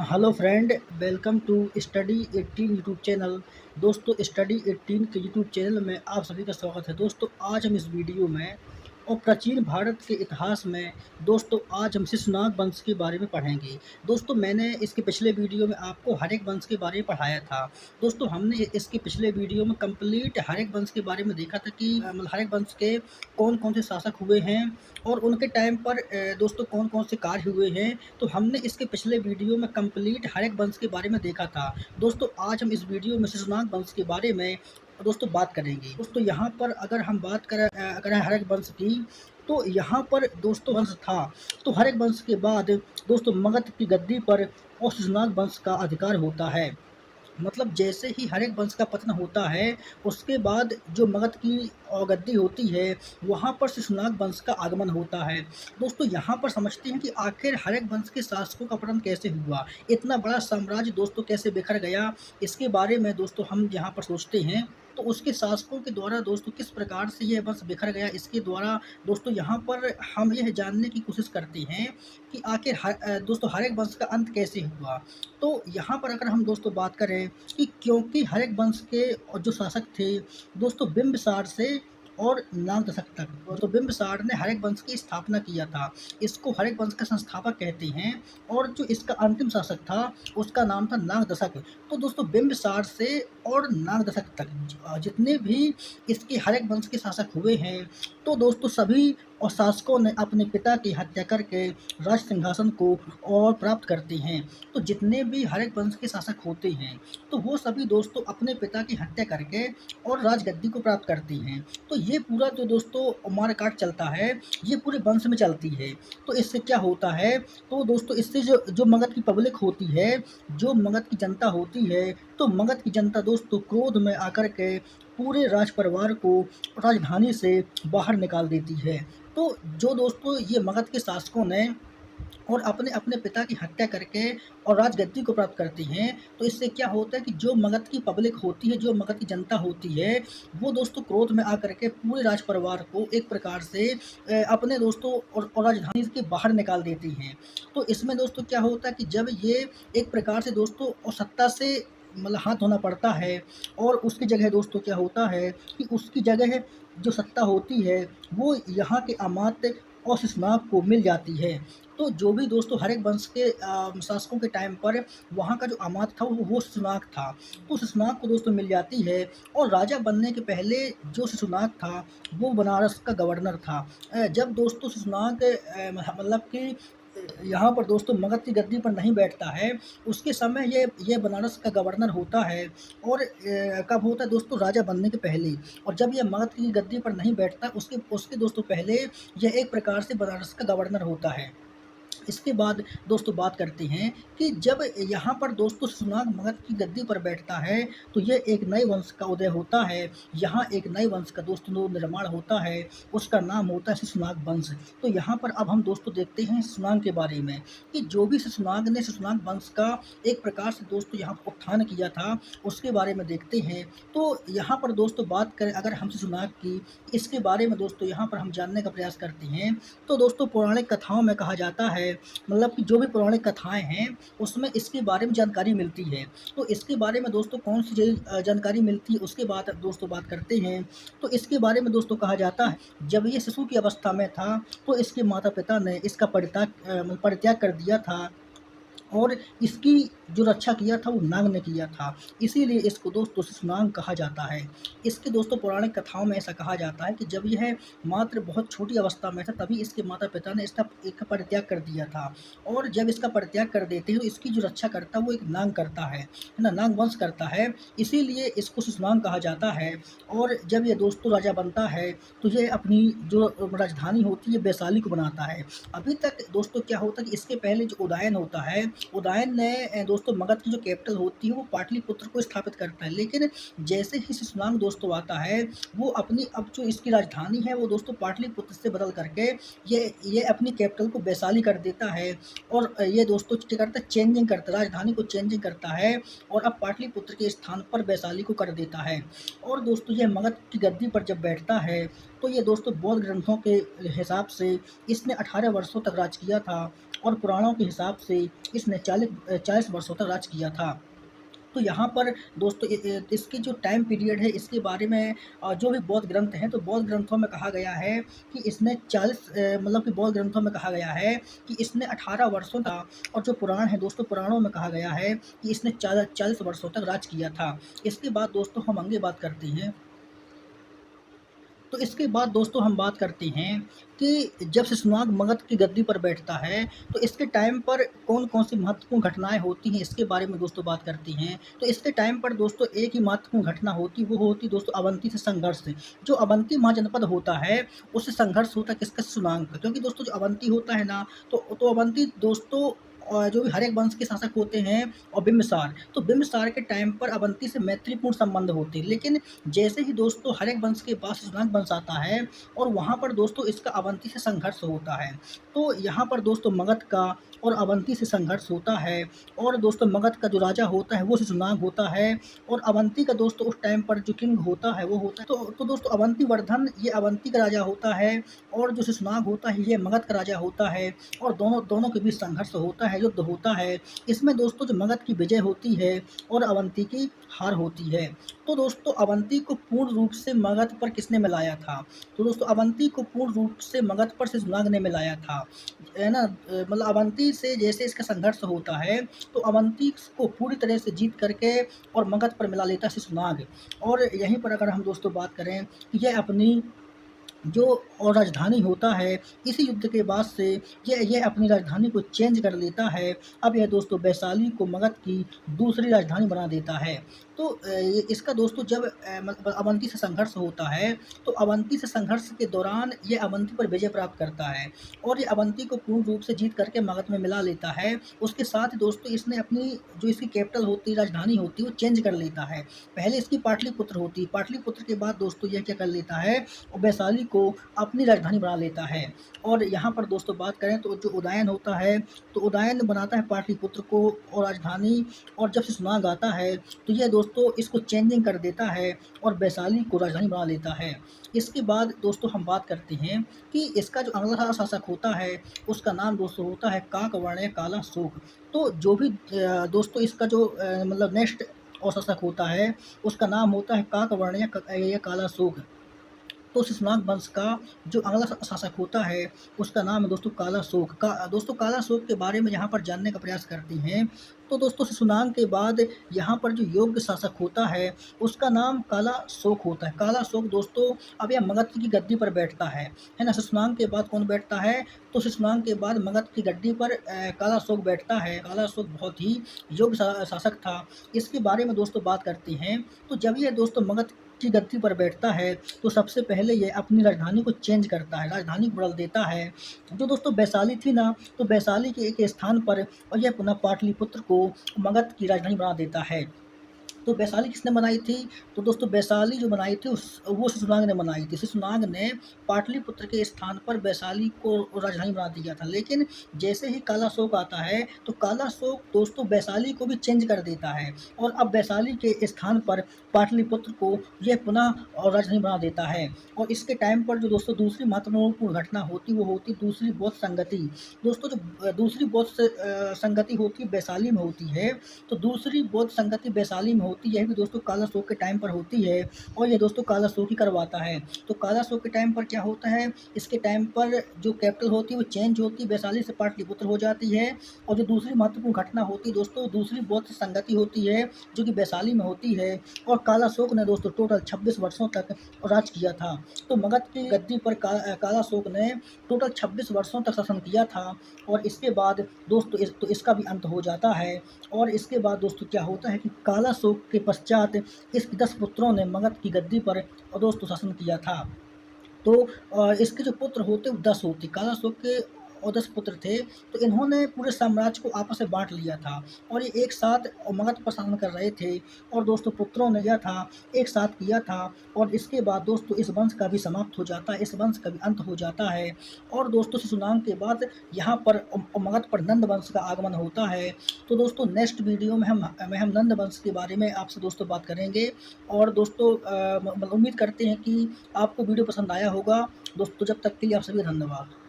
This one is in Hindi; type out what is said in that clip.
Hello friend, welcome to study 18 YouTube channel. दोस्तों, स्टडी 18 के यूट्यूब चैनल में आप सभी का स्वागत है। दोस्तों, आज हम इस वीडियो में और प्राचीन भारत के इतिहास में दोस्तों आज हम शिशुनाग वंश के बारे में पढ़ेंगे। दोस्तों, मैंने इसके पिछले वीडियो में आपको हड़प्पा वंश के बारे में पढ़ाया था। दोस्तों, हमने इसके पिछले वीडियो में कंप्लीट हड़प्पा वंश के बारे में देखा था कि मतलब हड़प्पा वंश के कौन-कौन से शासक हुए हैं और उनके टाइम पर दोस्तों कौन-कौन से कार्य हुए हैं। तो हमने इसके पिछले वीडियो में कंप्लीट हड़प्पा वंश के बारे में देखा था। दोस्तों, आज हम इस वीडियो में शिशुनाग वंश के बारे में दोस्तों बात करेंगे। दोस्तों, यहाँ पर अगर हम बात करें हड़प्पा वंश की, तो यहाँ पर दोस्तों वंश था। तो हड़प्पा वंश के बाद दोस्तों मगध की गद्दी पर और शिशुनाग वंश का अधिकार होता है। मतलब जैसे ही हड़प्पा वंश का पतन होता है, उसके बाद जो मगध की गद्दी होती है, वहाँ पर शिशुनाग वंश का आगमन होता है। दोस्तों, यहाँ पर समझते हैं कि आखिर हड़प्पा वंश के शासकों का पतन कैसे हुआ, इतना बड़ा साम्राज्य दोस्तों कैसे बिखर गया, इसके बारे में दोस्तों हम यहाँ पर सोचते हैं। तो उसके शासकों के द्वारा दोस्तों किस प्रकार से यह वंश बिखर गया, इसके द्वारा दोस्तों यहाँ पर हम यह जानने की कोशिश करते हैं कि आखिर दोस्तों हड़प्पा वंश का अंत कैसे हुआ। तो यहाँ पर अगर हम दोस्तों बात करें कि क्योंकि हड़प्पा वंश के जो शासक थे दोस्तों बिंबिसार से और नाग दशक तक, तो बिंबिसार ने हड़प्पा वंश की स्थापना किया था। इसको हड़प्पा वंश का संस्थापक कहते हैं और जो इसका अंतिम शासक था उसका नाम था नाग दशक। तो दोस्तों बिंबिसार से और नाग दशक तक जितने भी इसके हड़प्पा वंश के शासक हुए हैं, तो दोस्तों सभी और शासकों ने अपने पिता की हत्या करके राज सिंहासन को और प्राप्त करते हैं। तो जितने भी हड़प्पा वंश के शासक होते हैं, तो वो सभी दोस्तों अपने पिता की हत्या करके और राजगद्दी को प्राप्त करते हैं। तो ये पूरा जो दोस्तों मारकाट चलता है, ये पूरे वंश में चलती है। तो इससे क्या होता है, तो दोस्तों इससे जो जो मगध की पब्लिक होती है, जो मगध की जनता होती है, तो मगध की जनता दोस्तों क्रोध में आकर के पूरे राज परिवार को राजधानी से बाहर निकाल देती है। तो जो दोस्तों ये मगध के शासकों ने और अपने अपने पिता की हत्या करके और राजगद्दी को प्राप्त करती हैं, तो इससे क्या होता है कि जो मगध की पब्लिक होती है, जो मगध की जनता होती है, वो दोस्तों क्रोध में आकर के पूरे राज परिवार को एक प्रकार से अपने दोस्तों और राजधानी के बाहर निकाल देती हैं। तो इसमें दोस्तों क्या होता है कि जब ये एक प्रकार से दोस्तों और सत्ता से मतलब हाथ धोना पड़ता है, और उसकी जगह दोस्तों क्या होता है कि उसकी जगह जो सत्ता होती है वो यहाँ के अमात्य और शिशुनाग को मिल जाती है। तो जो भी दोस्तों हड़प्पा वंश के शासकों के टाइम पर वहाँ का जो अमात्य था वो शिशुनाग था। तो शिशुनाग को दोस्तों मिल जाती है, और राजा बनने के पहले जो शिशुनाग था वो बनारस का गवर्नर था। जब दोस्तों शिशुनाग मतलब कि यहाँ पर दोस्तों मगध की गद्दी पर नहीं बैठता है, उसके समय ये बनारस का गवर्नर होता है। और कब होता है दोस्तों, राजा बनने के पहले। और जब ये मगध की गद्दी पर नहीं बैठता, उसके उसके दोस्तों पहले यह एक प्रकार से बनारस का गवर्नर होता है। इसके बाद दोस्तों बात करते हैं कि जब यहाँ पर दोस्तों शिशुनाग मगध की गद्दी पर बैठता है, तो ये एक नए वंश का उदय होता है। यहाँ एक नए वंश का दोस्तों निर्माण होता है, उसका नाम होता है शिशुनाग वंश। तो यहाँ पर अब हम दोस्तों देखते हैं शिशुनाग के बारे में कि जो भी शिशुनाग ने शिशुनाग वंश का एक प्रकार से दोस्तों यहाँ पर उत्थान किया था, उसके बारे में देखते हैं। तो यहाँ पर दोस्तों बात करें अगर हम शिशुनाग की, इसके बारे में दोस्तों यहाँ पर हम जानने का प्रयास करते हैं। तो दोस्तों पौराणिक कथाओं में कहा जाता है, मतलब कि जो भी पौराणिक कथाएं हैं उसमें इसके बारे में जानकारी मिलती है। तो इसके बारे में दोस्तों कौन सी जानकारी मिलती है, उसके बाद दोस्तों बात करते हैं। तो इसके बारे में दोस्तों कहा जाता है, जब ये शिशु की अवस्था में था, तो इसके माता पिता ने इसका परित्याग कर दिया था, और इसकी जो रक्षा किया था वो नाग ने किया था। इसीलिए इसको दोस्तों शिशुनाग कहा जाता है। इसके दोस्तों पौराणिक कथाओं में ऐसा कहा जाता है कि जब यह मात्र बहुत छोटी अवस्था में था, तभी इसके माता पिता ने इसका परित्याग कर दिया था। और जब इसका परित्याग कर देते हैं, तो इसकी जो रक्षा करता है वो एक नाग करता है ना, नाग वंश करता है। इसीलिए इसको शिशुनाग कहा जाता है। और जब ये दोस्तों राजा बनता है, तो ये अपनी जो राजधानी होती है वैशाली को बनाता है। अभी तक दोस्तों क्या होता है कि इसके पहले जो उदयन होता है, उदयन ने दोस्तों मगध की जो कैपिटल होती है वो पाटलिपुत्र को स्थापित करता है। लेकिन जैसे ही शिशुनाग दोस्तों आता है, वो अपनी अब जो इसकी राजधानी है वो दोस्तों पाटलिपुत्र से बदल करके ये अपनी कैपिटल को वैशाली कर देता है। और ये दोस्तों क्या करता है, चेंजिंग करता है, राजधानी को चेंजिंग करता है, और अब पाटलिपुत्र के स्थान पर वैशाली को कर देता है। और दोस्तों यह मगध की गद्दी पर जब बैठता है, तो ये दोस्तों बौद्ध ग्रंथों के हिसाब से इसने 18 वर्षों तक राज किया था। और पुराणों के हिसाब से इसने 40 वर्षों तक राज किया था। तो यहाँ पर दोस्तों इसकी जो टाइम पीरियड है इसके बारे में जो भी बौद्ध ग्रंथ हैं, तो बौद्ध ग्रंथों में कहा गया है कि इसने 40 मतलब कि बौद्ध ग्रंथों में कहा गया है कि इसने 18 वर्षों तक, और जो पुराण है दोस्तों पुराणों में कहा गया है कि इसने 40 वर्षों तक राज किया था। इसके बाद दोस्तों हम आगे बात करते हैं। तो इसके बाद दोस्तों हम बात करते हैं कि जब शिशुनाग मगध की गद्दी पर बैठता है, तो इसके टाइम पर कौन-कौन सी महत्वपूर्ण घटनाएँ होती हैं, इसके बारे में दोस्तों बात करते हैं। तो इसके टाइम पर दोस्तों एक ही महत्वपूर्ण घटना होती, वो होती दोस्तों अवंती से संघर्ष। जो अवंती महाजनपद होता है, उससे संघर्ष होता है किसका? शिशुनाग का। क्योंकि दोस्तों जो अवंती होता है ना, तो अवंती दोस्तों जो भी हर्यक वंश के शासक होते हैं और बिंबिसार, तो बिंबिसार के टाइम पर अवंती से मैत्रीपूर्ण संबंध होते हैं। लेकिन जैसे ही दोस्तों हर्यक वंश के पास शिशुनाग वंश आता है और वहाँ पर दोस्तों इसका अवंती से संघर्ष होता है। तो यहाँ पर दोस्तों मगध का और अवंती से संघर्ष होता है, और दोस्तों मगध का जो राजा होता है वो शिशुनाग होता है, और अवंती का दोस्तों उस टाइम पर जो किंग होता है वो होता है, तो दोस्तों अवंती वर्धन ये अवंती का राजा होता है, और जो शिशुनाग होता है ये मगध का राजा होता है, और दोनों दोनों के बीच संघर्ष होता है, युद्ध होता है। इसमें दोस्तों जो मगध की विजय होती है और अवंती की हार होती है। तो दोस्तों अवंती को पूर्ण रूप से मगध पर किसने मिलाया था? तो दोस्तों अवंती को पूर्ण रूप से मगध पर शिशुनाग ने मिलाया था, है ना? मतलब अवंती से जैसे इसका संघर्ष होता है, तो अवंती को पूरी तरह से जीत करके और मगध पर मिला लेता है शिशुनाग। और यहीं पर अगर हम दोस्तों बात करें कि यह अपनी जो और राजधानी होता है, इसी युद्ध के बाद से ये अपनी राजधानी को चेंज कर लेता है। अब यह दोस्तों वैशाली को मगध की दूसरी राजधानी बना देता है। तो इसका दोस्तों जब मतलब अवंती से संघर्ष होता है, तो अवंती से संघर्ष के दौरान ये अवंती पर विजय प्राप्त करता है, और ये अवंती को पूर्ण रूप से जीत करके मगध में मिला लेता है। उसके साथ दोस्तों इसने अपनी जो इसकी कैपिटल होती है, राजधानी होती है, वो चेंज कर लेता है। पहले इसकी पाटलिपुत्र होती है, पाटलिपुत्र के बाद दोस्तों यह क्या कर लेता है, वैशाली को अपनी राजधानी बना लेता है। और यहाँ पर दोस्तों बात करें तो जो उदयन होता है, तो उदयन बनाता है पाटलिपुत्र को और राजधानी, और जब शिशुनाग आता है तो यह दोस्तों इसको चेंजिंग कर देता है और वैशाली को राजधानी बना लेता है। इसके बाद दोस्तों हम बात करते हैं कि इसका जो अगला शासक होता है उसका नाम दोस्तों होता है काकवर्णीय कालाशोक। तो जो भी दोस्तों इसका जो मतलब नेक्स्ट और शासक होता है उसका नाम होता है काकवर्णीय कालाशोक। तो शिशुनाग वंश का जो अगला शासक होता है उसका नाम है दोस्तों कालाशोक। दोस्तों कालाशोक के बारे में यहाँ पर जानने का प्रयास करते हैं। तो दोस्तों शिशुनाग के बाद यहाँ पर जो योग्य शासक होता है उसका नाम कालाशोक होता है। कालाशोक दोस्तों अब यह मगध की गद्दी पर बैठता है ना? शिशुनाग के बाद कौन बैठता है? तो शिशुनाग के बाद मगध की गद्दी पर कालाशोक बैठता है। कालाशोक बहुत ही योग्य शासक था। इसके बारे में दोस्तों बात करते हैं। तो जब ये दोस्तों मगध की गद्दी पर बैठता है तो सबसे पहले ये अपनी राजधानी को चेंज करता है, राजधानी को बदल देता है। जो दोस्तों वैशाली थी ना, तो वैशाली के एक स्थान पर और यह पुनः पाटलिपुत्र को मगध की राजधानी बना देता है। तो वैशाली किसने बनाई थी? तो दोस्तों वैशाली जो बनाई थी वो शिशुनाग ने बनाई थी। शिशुनाग ने पाटलिपुत्र के स्थान पर वैशाली को राजधानी बना दिया था। लेकिन जैसे ही कालाशोक आता है तो कालाशोक दोस्तों वैशाली को भी चेंज कर देता है, और अब वैशाली के स्थान पर पाटलिपुत्र को यह पुनः राजधानी बना देता है। और इसके टाइम पर जो दोस्तों दूसरी महत्वपूर्ण घटना होती वो होती दूसरी बौद्ध संगति। दोस्तों जो दूसरी बौद्ध संगति होती वैशाली में होती है, तो दूसरी बौद्ध संगति वैशाली में होती है भी दोस्तों कालाशोक के टाइम पर होती है, और ये दोस्तों कालाशोक ही करवाता है। तो कालाशोक के टाइम पर क्या होता है, इसके टाइम पर जो कैपिटल होती है वो चेंज होती है, वैशाली से पाटलिपुत्र हो जाती है। और जो दूसरी महत्वपूर्ण घटना होती है दोस्तों दूसरी बौद्ध संगति होती है जो कि वैशाली में होती है, और कालाशोक ने दोस्तों टोटल 26 वर्षों तक राज किया था। तो मगध की गद्दी पर कालाशोक ने टोटल 26 वर्षों तक शासन किया था, और इसके बाद दोस्तों तो इसका भी अंत हो जाता है। और इसके बाद दोस्तों क्या होता है कि कालाशोक के पश्चात इसके 10 पुत्रों ने मगध की गद्दी पर दोस्तों शासन किया था। तो इसके जो पुत्र होते वो 10 होते, कालाशोक के और 10 पुत्र थे। तो इन्होंने पूरे साम्राज्य को आपस में बाँट लिया था, और ये एक साथ मगध पर शासन कर रहे थे, और दोस्तों पुत्रों ने यह था एक साथ किया था। और इसके बाद दोस्तों इस वंश का भी समाप्त हो जाता है, इस वंश का भी अंत हो जाता है। और दोस्तों शिशुनाग के बाद यहाँ पर मगध पर नंद वंश का आगमन होता है। तो दोस्तों नेक्स्ट वीडियो में हम नंद वंश के बारे में आपसे दोस्तों बात करेंगे। और दोस्तों उम्मीद करते हैं कि आपको वीडियो पसंद आया होगा। दोस्तों जब तक के लिए आप सभी धन्यवाद।